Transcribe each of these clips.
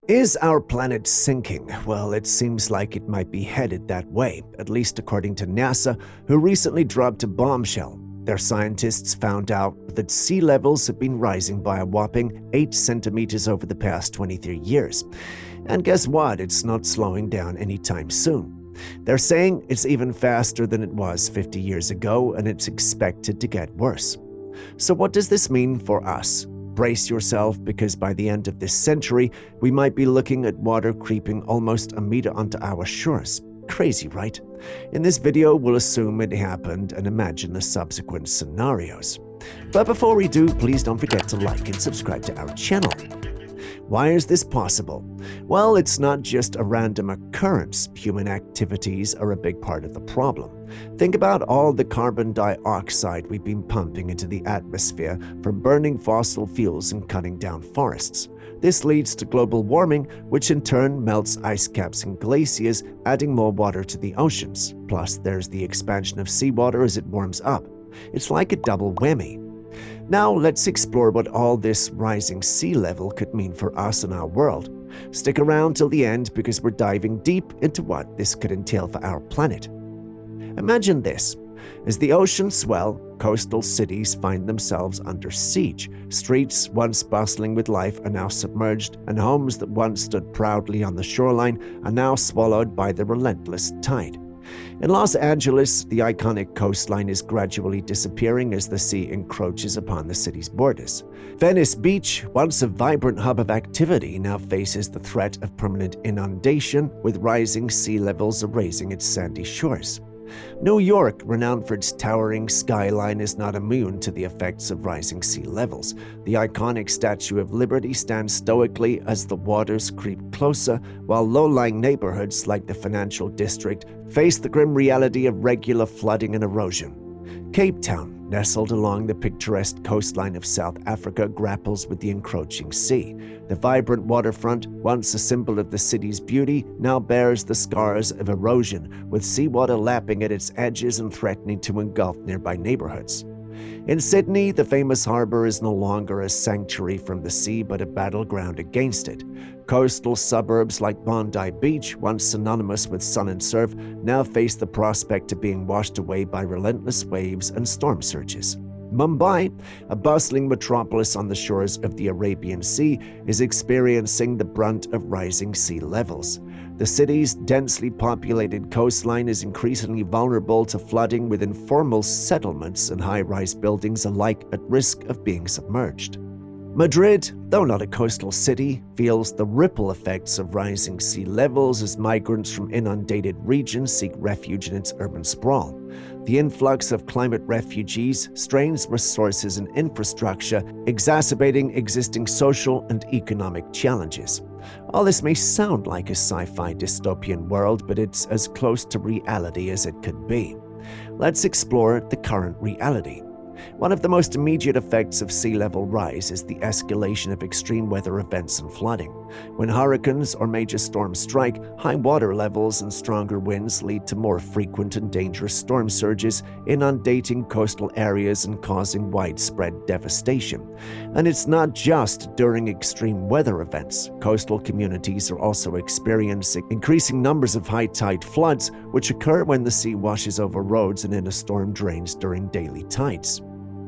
Is our planet sinking? Well, it seems like it might be headed that way, at least according to NASA, who recently dropped a bombshell. Their scientists found out that sea levels have been rising by a whopping 8 centimeters over the past 23 years. And guess what? It's not slowing down anytime soon. They're saying it's even faster than it was 50 years ago, and it's expected to get worse. So what does this mean for us? Brace yourself, because by the end of this century, we might be looking at water creeping almost a meter onto our shores. Crazy, right? In this video, we'll assume it happened and imagine the subsequent scenarios. But before we do, please don't forget to like and subscribe to our channel. Why is this possible? Well, it's not just a random occurrence. Human activities are a big part of the problem. Think about all the carbon dioxide we've been pumping into the atmosphere from burning fossil fuels and cutting down forests. This leads to global warming, which in turn melts ice caps and glaciers, adding more water to the oceans. Plus, there's the expansion of seawater as it warms up. It's like a double whammy. Now, let's explore what all this rising sea level could mean for us and our world. Stick around till the end, because we're diving deep into what this could entail for our planet. Imagine this. As the oceans swell, coastal cities find themselves under siege. Streets once bustling with life are now submerged, and homes that once stood proudly on the shoreline are now swallowed by the relentless tide. In Los Angeles, the iconic coastline is gradually disappearing as the sea encroaches upon the city's borders. Venice Beach, once a vibrant hub of activity, now faces the threat of permanent inundation, with rising sea levels erasing its sandy shores. New York, renowned for its towering skyline, is not immune to the effects of rising sea levels. The iconic Statue of Liberty stands stoically as the waters creep closer, while low-lying neighborhoods like the Financial District face the grim reality of regular flooding and erosion. Cape Town, nestled along the picturesque coastline of South Africa, grapples with the encroaching sea. The vibrant waterfront, once a symbol of the city's beauty, now bears the scars of erosion, with seawater lapping at its edges and threatening to engulf nearby neighborhoods. In Sydney, the famous harbor is no longer a sanctuary from the sea, but a battleground against it. Coastal suburbs like Bondi Beach, once synonymous with sun and surf, now face the prospect of being washed away by relentless waves and storm surges. Mumbai, a bustling metropolis on the shores of the Arabian Sea, is experiencing the brunt of rising sea levels. The city's densely populated coastline is increasingly vulnerable to flooding, with informal settlements and high-rise buildings alike at risk of being submerged. Madrid, though not a coastal city, feels the ripple effects of rising sea levels as migrants from inundated regions seek refuge in its urban sprawl. The influx of climate refugees strains resources and infrastructure, exacerbating existing social and economic challenges. All this may sound like a sci-fi dystopian world, but it's as close to reality as it could be. Let's explore the current reality. One of the most immediate effects of sea level rise is the escalation of extreme weather events and flooding. When hurricanes or major storms strike, high water levels and stronger winds lead to more frequent and dangerous storm surges, inundating coastal areas and causing widespread devastation. And it's not just during extreme weather events. Coastal communities are also experiencing increasing numbers of high tide floods, which occur when the sea washes over roads and into storm drains during daily tides.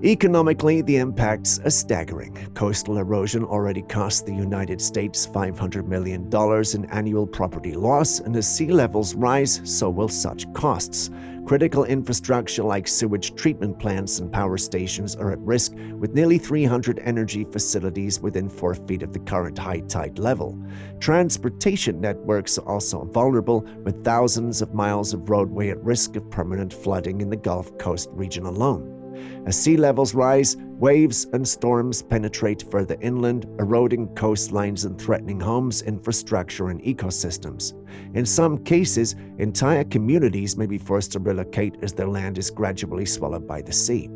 Economically, the impacts are staggering. Coastal erosion already cost the United States $500 million in annual property loss, and as sea levels rise, so will such costs. Critical infrastructure like sewage treatment plants and power stations are at risk, with nearly 300 energy facilities within 4 feet of the current high tide level. Transportation networks are also vulnerable, with thousands of miles of roadway at risk of permanent flooding in the Gulf Coast region alone. As sea levels rise, waves and storms penetrate further inland, eroding coastlines and threatening homes, infrastructure, and ecosystems. In some cases, entire communities may be forced to relocate as their land is gradually swallowed by the sea.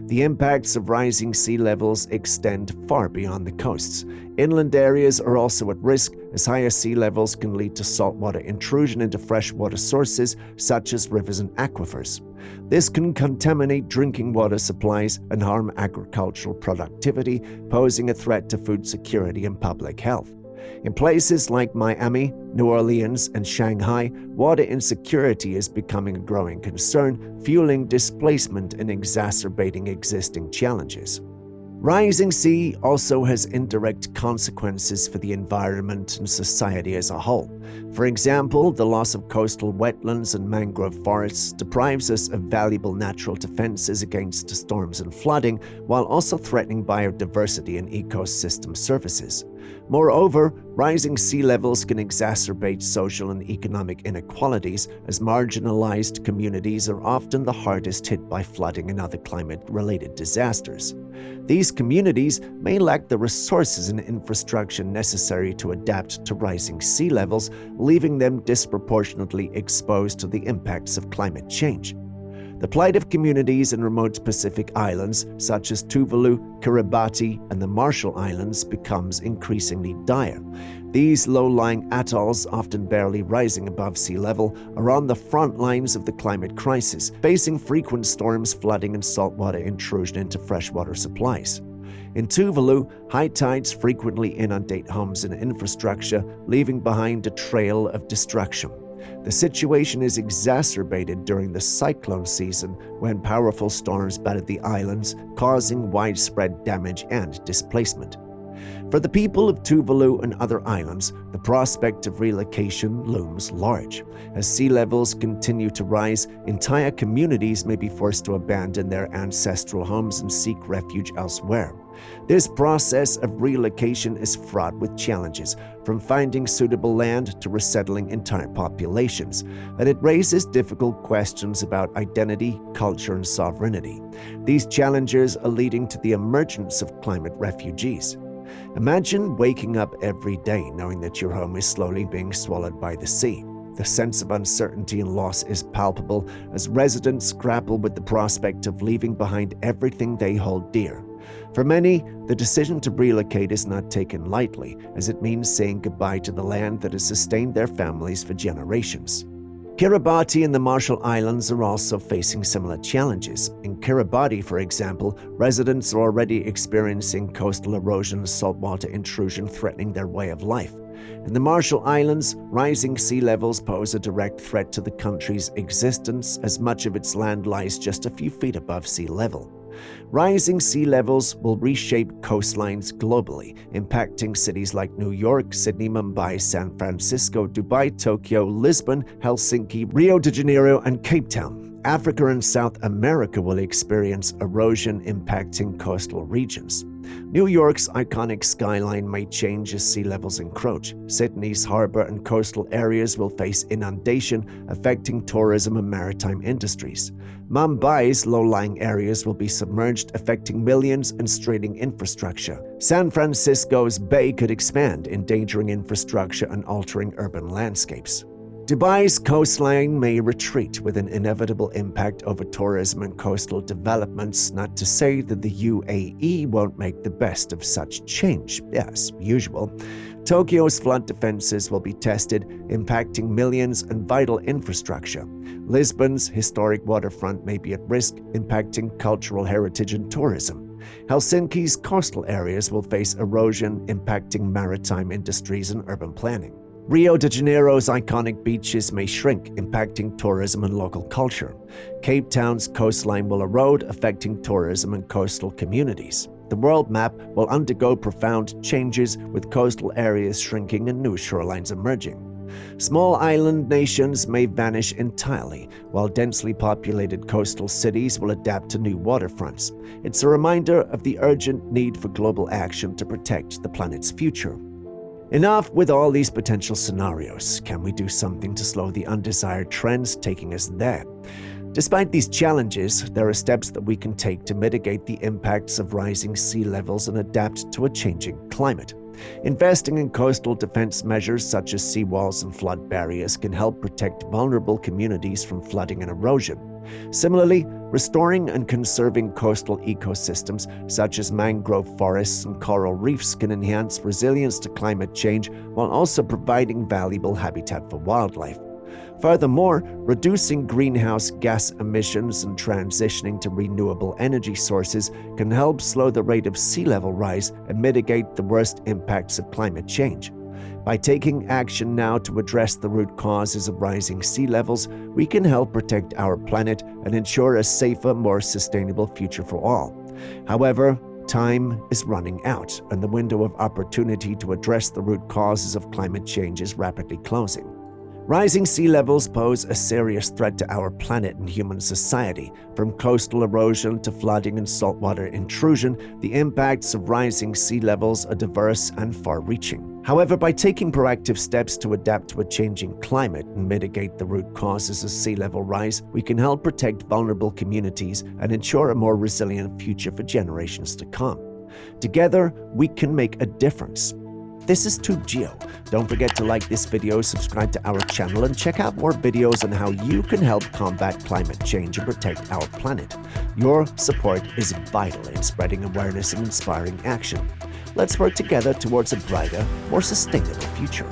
The impacts of rising sea levels extend far beyond the coasts. Inland areas are also at risk, as higher sea levels can lead to saltwater intrusion into freshwater sources such as rivers and aquifers. This can contaminate drinking water supplies and harm agricultural productivity, posing a threat to food security and public health. In places like Miami, New Orleans, and Shanghai, water insecurity is becoming a growing concern, fueling displacement and exacerbating existing challenges. Rising sea also has indirect consequences for the environment and society as a whole. For example, the loss of coastal wetlands and mangrove forests deprives us of valuable natural defenses against storms and flooding, while also threatening biodiversity and ecosystem services. Moreover, rising sea levels can exacerbate social and economic inequalities, as marginalized communities are often the hardest hit by flooding and other climate-related disasters. These communities may lack the resources and infrastructure necessary to adapt to rising sea levels, leaving them disproportionately exposed to the impacts of climate change. The plight of communities in remote Pacific islands such as Tuvalu, Kiribati, and the Marshall Islands becomes increasingly dire. These low-lying atolls, often barely rising above sea level, are on the front lines of the climate crisis, facing frequent storms, flooding, and saltwater intrusion into freshwater supplies. In Tuvalu, high tides frequently inundate homes and infrastructure, leaving behind a trail of destruction. The situation is exacerbated during the cyclone season when powerful storms batter the islands, causing widespread damage and displacement. For the people of Tuvalu and other islands, the prospect of relocation looms large. As sea levels continue to rise, entire communities may be forced to abandon their ancestral homes and seek refuge elsewhere. This process of relocation is fraught with challenges, from finding suitable land to resettling entire populations, and it raises difficult questions about identity, culture, and sovereignty. These challenges are leading to the emergence of climate refugees. Imagine waking up every day knowing that your home is slowly being swallowed by the sea. The sense of uncertainty and loss is palpable as residents grapple with the prospect of leaving behind everything they hold dear. For many, the decision to relocate is not taken lightly, as it means saying goodbye to the land that has sustained their families for generations. Kiribati and the Marshall Islands are also facing similar challenges. In Kiribati, for example, residents are already experiencing coastal erosion and saltwater intrusion threatening their way of life. In the Marshall Islands, rising sea levels pose a direct threat to the country's existence, as much of its land lies just a few feet above sea level. Rising sea levels will reshape coastlines globally, impacting cities like New York, Sydney, Mumbai, San Francisco, Dubai, Tokyo, Lisbon, Helsinki, Rio de Janeiro, and Cape Town. Africa and South America will experience erosion impacting coastal regions. New York's iconic skyline may change as sea levels encroach. Sydney's harbor and coastal areas will face inundation, affecting tourism and maritime industries. Mumbai's low-lying areas will be submerged, affecting millions and straining infrastructure. San Francisco's bay could expand, endangering infrastructure and altering urban landscapes. Dubai's coastline may retreat, with an inevitable impact over tourism and coastal developments, not to say that the UAE won't make the best of such change, as usual. Tokyo's flood defenses will be tested, impacting millions and vital infrastructure. Lisbon's historic waterfront may be at risk, impacting cultural heritage and tourism. Helsinki's coastal areas will face erosion, impacting maritime industries and urban planning. Rio de Janeiro's iconic beaches may shrink, impacting tourism and local culture. Cape Town's coastline will erode, affecting tourism and coastal communities. The world map will undergo profound changes, with coastal areas shrinking and new shorelines emerging. Small island nations may vanish entirely, while densely populated coastal cities will adapt to new waterfronts. It's a reminder of the urgent need for global action to protect the planet's future. Enough with all these potential scenarios. Can we do something to slow the undesired trends taking us there? Despite these challenges, there are steps that we can take to mitigate the impacts of rising sea levels and adapt to a changing climate. Investing in coastal defense measures such as seawalls and flood barriers can help protect vulnerable communities from flooding and erosion. Similarly, restoring and conserving coastal ecosystems such as mangrove forests and coral reefs can enhance resilience to climate change while also providing valuable habitat for wildlife. Furthermore, reducing greenhouse gas emissions and transitioning to renewable energy sources can help slow the rate of sea level rise and mitigate the worst impacts of climate change. By taking action now to address the root causes of rising sea levels, we can help protect our planet and ensure a safer, more sustainable future for all. However, time is running out, and the window of opportunity to address the root causes of climate change is rapidly closing. Rising sea levels pose a serious threat to our planet and human society. From coastal erosion to flooding and saltwater intrusion, the impacts of rising sea levels are diverse and far-reaching. However, by taking proactive steps to adapt to a changing climate and mitigate the root causes of sea level rise, we can help protect vulnerable communities and ensure a more resilient future for generations to come. Together, we can make a difference. This is Tubegeo. Don't forget to like this video, subscribe to our channel, and check out more videos on how you can help combat climate change and protect our planet. Your support is vital in spreading awareness and inspiring action. Let's work together towards a brighter, more sustainable future.